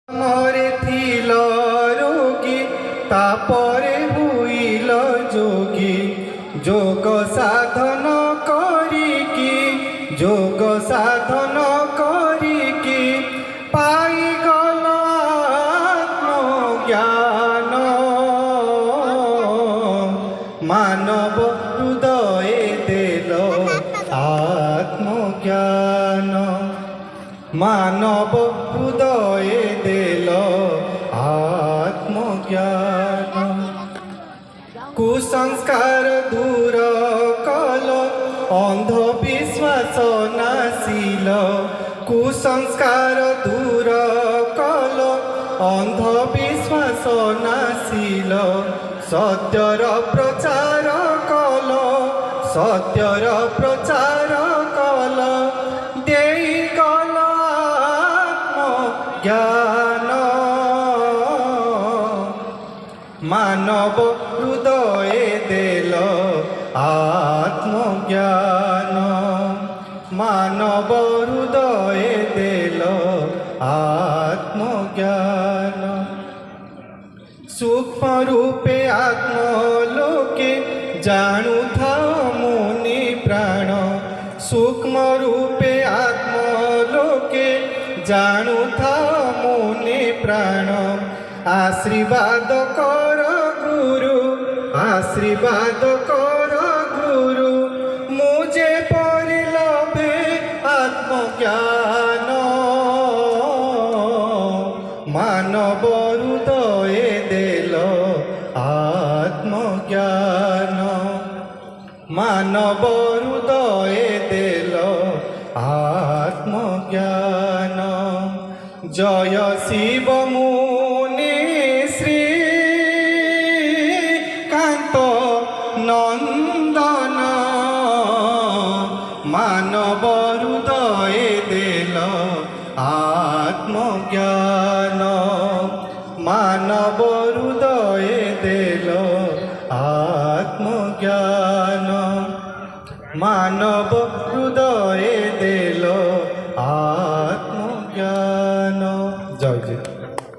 মরে থিল রোগী তাপরে হইল যোগী যোগ সাধন করিকি যোগ সাধন করিকি পাইগল আত্মজ্ঞান মানব হৃদয়ে দেল আত্মজ্ঞান মানব হৃদয়ে দেল আত্মজ্ঞান কুসংস্কার দূর কল অন্ধবিশ্বাস নাশিল কুসংস্কার দূর কল অন্ধবিশ্বাস নাশিল সত্যর প্রচার কল সত্যর প্রচার কল দেই গল আত্মজ্ঞান মানব হৃদয়ে দেল আত্মজ্ঞান মানব হৃদয়ে দেল আত্মজ্ঞান সূক্ষ্ম রূপে আত্মলোকে জানুথা মুনি প্রাণ সূক্ষ্ম রূপে আত্মলোকে জানুথা মুনি প্রাণ আশীর্বাদ কর গুরু আশীর্বাদ কর গুরু মুঝে পরিলভে আত্মজ্ঞান মানব হৃদয়ে দেল আত্মজ্ঞান মানব হৃদয়ে দেল আত্মজ্ঞান জয় শিব মুনি শ্রী কান্ত নন্দন মানব হৃদয়ে দেল আত্মজ্ঞান মানব হৃদয়ে দেল আত্মজ্ঞান মানব হৃদয়ে দেল